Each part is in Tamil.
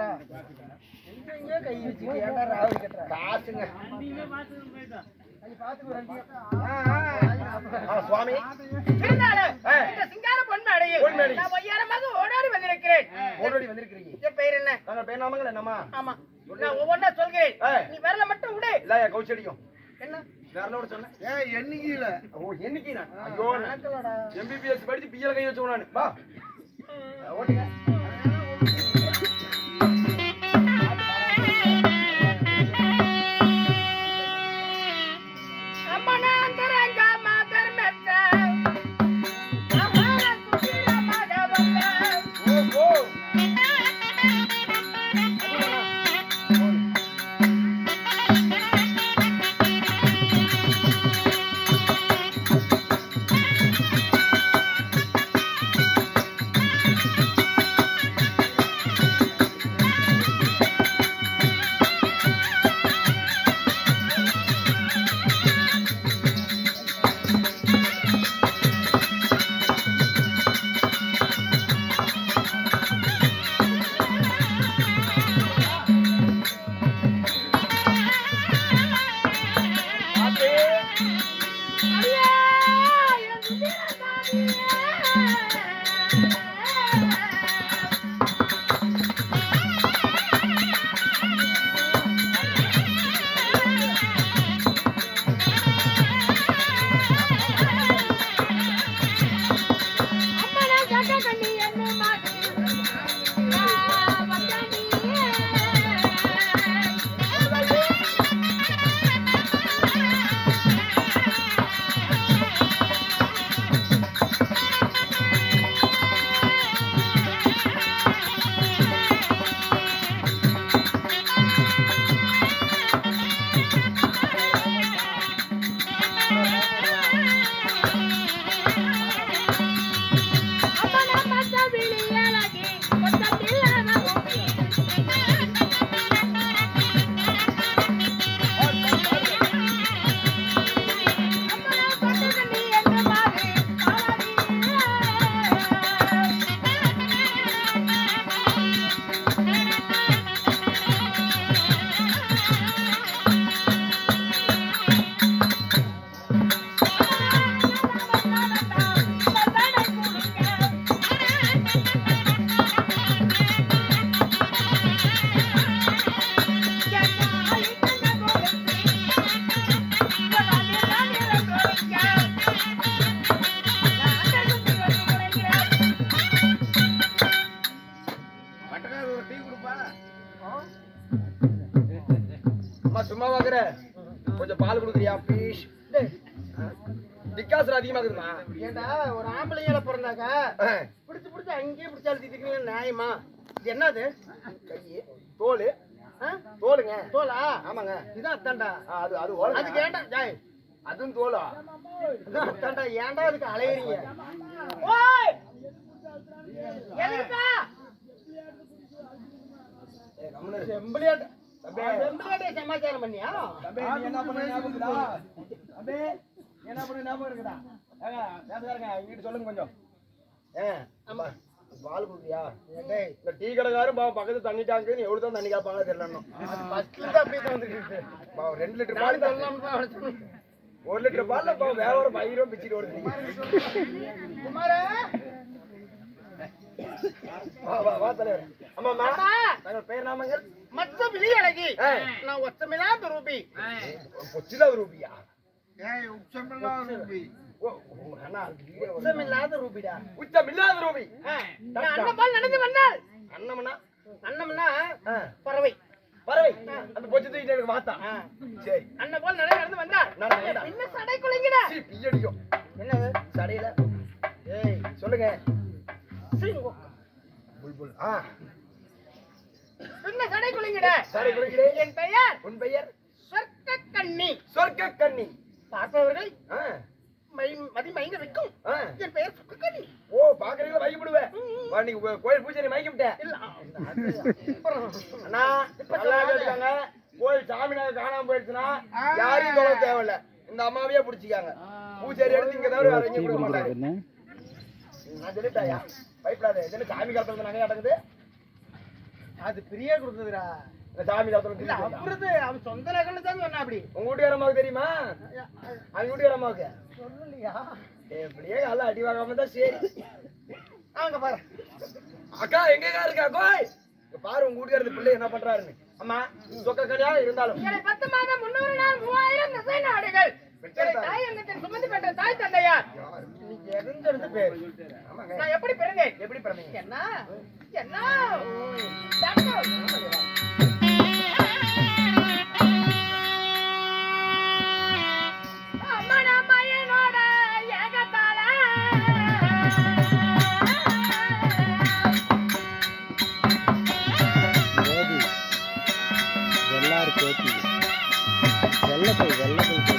எங்க கை வச்சுட்டு ஏன்டா ராவடி கட்டற காசுங்க சுவாமி இந்த சிங்கார பொன்மேடையில் நான் ஒய்யாரமாக ஓடாடி வந்திருக்கிறேன். ஓடாடி வந்திருக்கீங்க. என் பெயர் என்ன? உங்க பேர் நாமங்களே என்னமா? ஆமா நான் ஒவ்வொன்றா சொல்கிறேன். நீ விரல மட்டும் விடு. இல்ல கவுச்சடிக்கும். என்ன வேறனோட சொன்னேன். எண்ணிக்கையில ஓ எண்ணிக்கைனா? ஐயோ நடக்கலடா. MBBS படிச்சு பிஎல் கை வச்சு நான். வா. ஓடுங்க. சும்மா வாக்குற கொஞ்சம் பால் கொடுக்குறியா ப்ளீஸ். டிகாசர் அதிகமா இருக்குமா? ஏண்டா ஒரு ஆம்பளைங்கள பிறந்தாக்கா பிடிச்சு அங்கேயே பிடிச்சு அழுத்திட்டு நியாயமா? இது என்னது? கை தோல் தோலுங்க. தோலா? ஆமாங்க. இதான் அத்தாண்டா. அதுக்கு ஏண்டா ஜாய் அதுவும் தோலா? அதான் அத்தாண்டா. ஏண்டா அதுக்கு அலையறீங்க? ஓய் எதுக்கா செம்பிளியாட்ட சமாச்சாரம் பண்ணியா? என்ன பண்ண ஞாபகம் இருக்குதா? இங்கிட்டு சொல்லுங்க கொஞ்சம். ஆமா பால் குடியா? இந்த டீ கடைக்காரும் பக்கத்து தண்ணி டாங்கு எவ்வளவு தான் தண்ணி காப்பாங்க தெரியல. 2 லிட்டர் பால் 1 லிட்டர் பால்ல வேற ஒரு 5 ரூபா பிச்சுட்டு வருது. தலைவர் ஆமாமா பேர் நாமங்கள் மத்த விழி அழகி. நான் ஒச்சமில்லாத ரூபி. ஒச்சிலாத ரூபியா? உச்சமில்லாத ரூபிடா. உச்சமில்லாத ரூபி. அண்ணன் போல் நடந்து வந்தால் அண்ணம்னா பறவை. பறவை அந்த பொச்சு தூக்கிட்டு எனக்கு வாத்தா. சரி அண்ணன் போல் நடந்து வந்தால் என்ன சடை குலைங்கடா? பியடிக்கும். என்னது சடையில? ஏய் சொல்லுங்க. புல்புல். என்ன சடை குலைங்கடா? சடை குலைங்கடா. என் பெயர். உன் பெயர்? சொர்க்கக்கண்ணி. சொர்க்கக்கண்ணி. பார்ப்பவர்கள் மதி மயங்க வைக்கும். என் பெயர் சொர்க்கக்கண்ணி. ஓ பாக்குறீங்களா வைக்கப்படுவேன். நீ கோயில் பூஜை மயக்கிட்டேன். இல்ல அண்ணா நல்லா கேட்டாங்க. கோயில் சாமிநாத காணாம போயிடுச்சுன்னா யாரையும் சொல்ல தேவையில்ல. இந்த அம்மாவையே பிடிச்சிக்காங்க. பூஜை எடுத்து இங்க தவிர வேற எங்கேயும் கொடுக்க மாட்டாரு. நான் சொல்லிட்டாயா பயப்படாத. இதுல சாமி காலத்துல நகை அடங்குது. அது பிரியா கொடுத்ததுடா. இந்த சாமி தாத்தல இல்ல அப்புறது அவன் சொந்த நகல்ல தான் சொன்னா. அப்படி உங்க வீட்டுக்கார அம்மாவுக்கு தெரியுமா? அவங்க வீட்டுக்கார அம்மாவுக்கு சொல்லலையா? எப்படியே கால அடி வாங்காம தான் சரி. அவங்க பாரு அக்கா எங்கக்கா இருக்கா கோய்? இங்க பாரு உங்க வீட்டுக்காரர் பிள்ளை என்ன பண்றாருன்னு. அம்மா சொக்க கடையா இருந்தாலும் 10 மாதம் 300 நாள் 3000 திசை நாடுகள் தாய் எங்கத்தின் சுமந்து பெற்ற தாய் தந்தையா நீ எரிஞ்சிருந்து பேரு. நான் எப்படி பிறந்தேன்? எப்படி பிறந்தீங்க? என்ன என்ன டாக்டர் அம்மா நம்ம என்னோட ஏகத்தால எல்லாரும் கோத்தி வெள்ளப்பை கோத்தி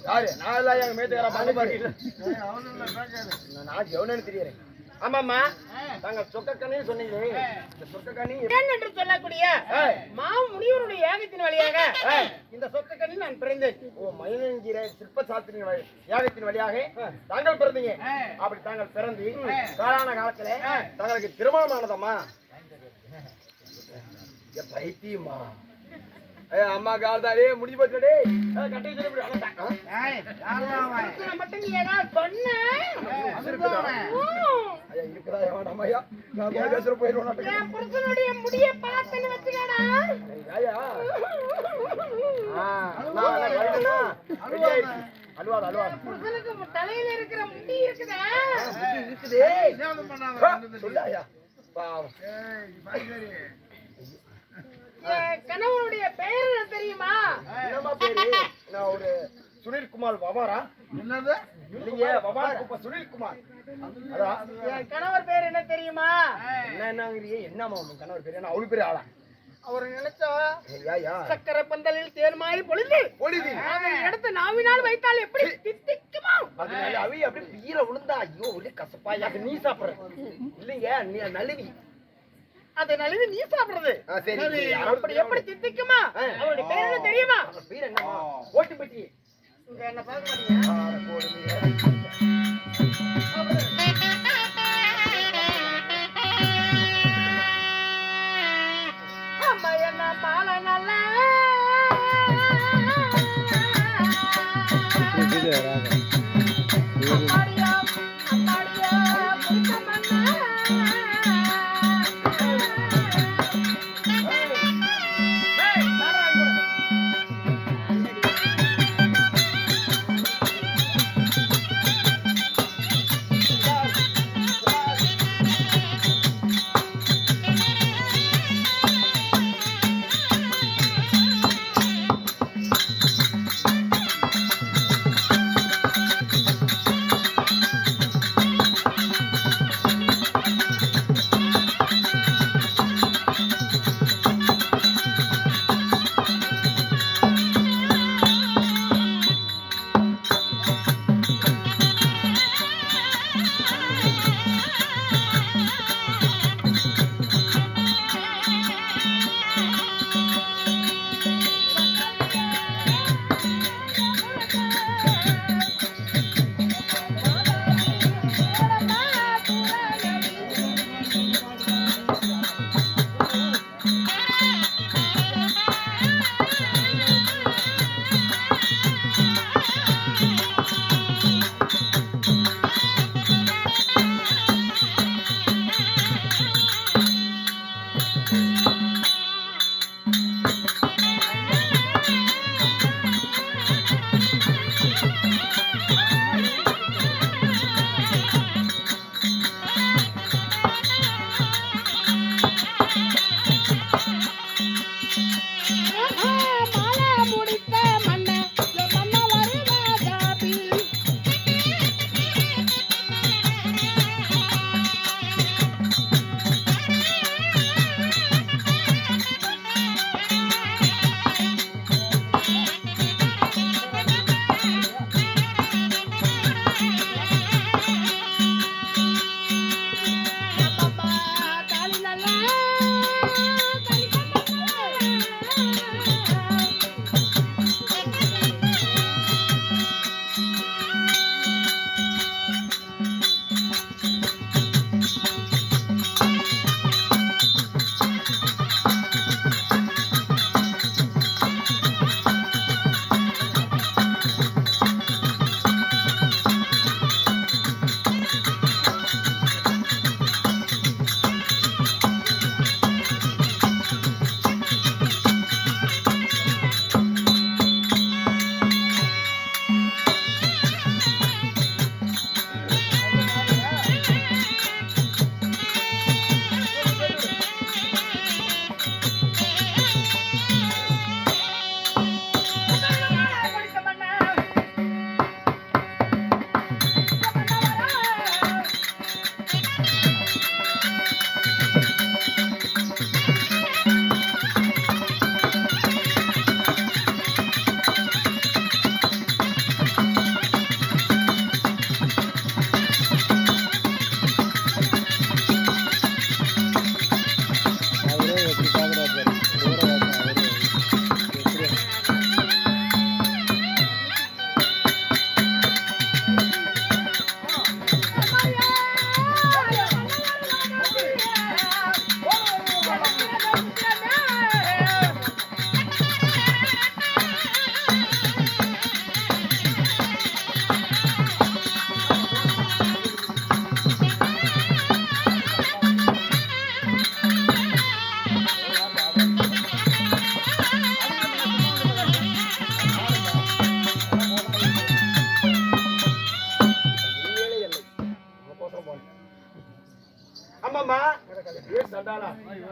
யாரு நான் எல்லாம் எங்க மேத்துக்கார பாட்டு பாரு நான் எவனு தெரியுறேன். ஆமாம்மா தாங்கள் சொக்கக்கண்ணி சொன்னீங்களே இந்த சொக்கக்கண்ணி பெண் என்று சொல்லக்கூடிய மாமுனிவருடைய யாகத்தின் வழியாக இந்த சொக்கக்கண்ணில் நான் பிறந்தேன். ஓ மயிலங்கிற சிற்ப சாஸ்திரின் யாகத்தின் வழியாக தாங்கள் பிறந்தீங்க. அப்படி தாங்கள் பிறந்து காலான காலத்துல தங்களுக்கு திருமணமானதம்மா பைத்தியமா அம்மா காலத்தாலே முடிஞ்சு போச்சுடே கட்டி மட்டும் நீ ஏதாவது சொன்ன என் புருஷனுடைய முடிய பார்த்தேன்னு வச்சுக்கடா. புருஷனுக்கு தலையில இருக்கிற முடி இருக்குதா? கணவனுடைய பெயர் என்ன தெரியுமா? என்னமா பேரு? நான் ஒரு சுனில்குமார் வவாரா? என்னது? இல்லைங்க வவாரா சுனில்குமார். அதான் என் கணவர் பேர் என்ன தெரியுமா? என்னங்கறியே? என்னமா உங்க கணவர் பேரு? என்ன அவ்வளவு பெரிய ஆளா? அவர் நினைச்சா ஐயா சக்கரை பந்தலில் தேன் மாதிரி பொழுது அதை எடுத்து நாவினால் வைத்தால் எப்படி தித்திக்குமா? அதனால அவி அப்படியே பீர விழுந்தா ஐயோ ஒரே கசப்பா. அது நீ சாப்பிடுற இல்லைங்க, நீ நழுவி அதை நழுவி நீ சாப்பிடுறது. அப்படி எப்படி தித்திக்குமா? அவருடைய பேர் என்ன தெரியுமா? பேர் என்னமா? ஓட்டு பெட்டி. இங்க என்ன பார்க்க மாட்டீங்க? அம்மா என்ன மாலை நல்ல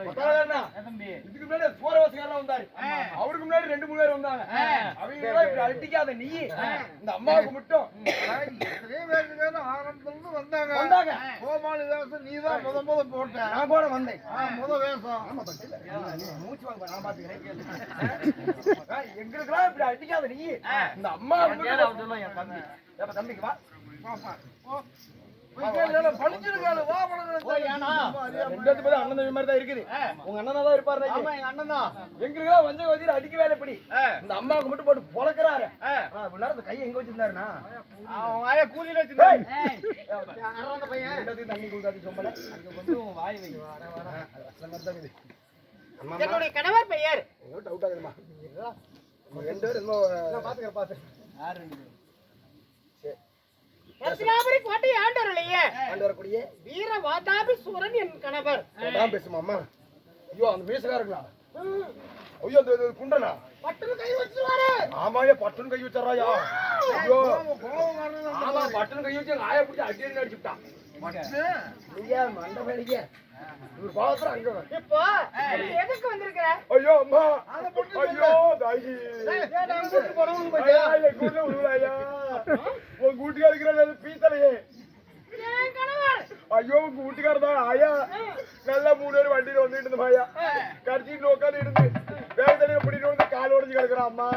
பத்தாளா என்ன இதுக்கு முன்னாடி சூரவாசிகாரெல்லாம் வந்தாரு அவருக்கு முன்னாடி 2-3 பேர் வந்தாங்க அவங்க எல்லாம் இப்படி அடிக்காத நீ இந்த அம்மாவுக்கு மட்டும் ஆரம்பத்துல வந்தாங்க வந்தாங்க கோமாளி வேஷம் நீதான் முத போட்ட நான் கூட வந்தேன் முத வேஷம் மூச்சு வாங்க நான் பாத்துக்கிறேன் எங்களுக்கெல்லாம் இப்படி அடிக்காத நீ இந்த அம்மாவுக்கு மட்டும் என் தம்பி ஏப்பா தம்பிக்கு வா படிச்சிருக்காரு வா ரெண்டு பேரும் அண்ணன் தம்பி மாதிரி தான் இருக்குது உங்க அண்ணனா தான் இருப்பாரு எங்க அண்ணன் தான் எங்களுக்கெல்லாம் வஞ்ச வதியில் அடிக்க வேலை இப்படி இந்த அம்மாவுக்கு மட்டும் போட்டு பொழக்கிறாரு இவ்வளவு நேரத்து கையை எங்க வச்சிருந்தாருன்னா அவங்க ஆயா கூலியில வச்சிருந்தாரு தண்ணி கொடுக்காது சொம்பல அங்க கொஞ்சம் வாய் வை என்னுடைய கணவர் பெயர் டவுட் ஆகுதுமா ரெண்டு பேரும் பாத்துக்கிறேன் ரத்னாபுரி கோட்டை ஆண்டவர்களையே ஆண்டு வரக்கூடிய வீர வாதாபி சூரன் என் கணவர் அதான் பேசுமாம்மா ஐயோ அந்த மீசக்காரங்களா ஐயோ அந்த குண்டனா பட்டுன்னு கை வச்சுருவாரு ஆமாயா பட்டுன்னு கை வச்சாராயா ஐயோ ஆமா பட்டுன்னு கை வச்சு ஆயா பிடிச்சி அடி அடிச்சுட்டான் நீங்க மண்டபடிக்க ஒரு பாத்திரம் அங்க இப்போ எதுக்கு வந்திருக்கிற ஐயோ அம்மா ஐயோ தாயி உன் கூட்டுக்கார இருக்கிற பீத்தலையே என் கணவர் ஐயோ உங்க வீட்டுக்காரர் தான் ஆயா நல்லா 3 பேர் வண்டியில வந்துட்டு இருந்த ஆயா கடிச்சிட்டு உட்காந்து இருந்து வேக தண்ணியில பிடிட்டு வந்து கால் உடஞ்சு கிடக்குறான் அம்மா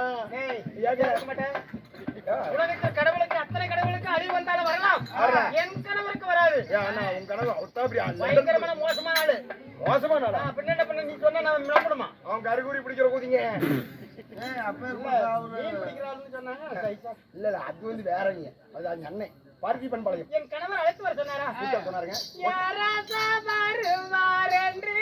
உலகத்தில் கடவுளுக்கு அத்தனை கடவுளுக்கு அழிவு வந்தாலும் வரலாம் என் கணவருக்கு வராது உன் கனவு அவத்தா பயங்கரமான மோசமான ஆளு மோசமான ஆளா பின்னாடி பண்ண நீ சொன்னா நான் நம்பணுமா அவன் கருகுடி பிடிக்கிற கூதிங்க மீன் பிடிக்கிறாருன்னு சொன்னாங்க இல்ல அது வந்து வேற நீங்க அது அந்த அண்ணன் பார்த்திபன் பாளையம் என் கணவர் அழைத்து வர சொன்னாரா சொன்னாருங்க யாராசா வருவார் என்று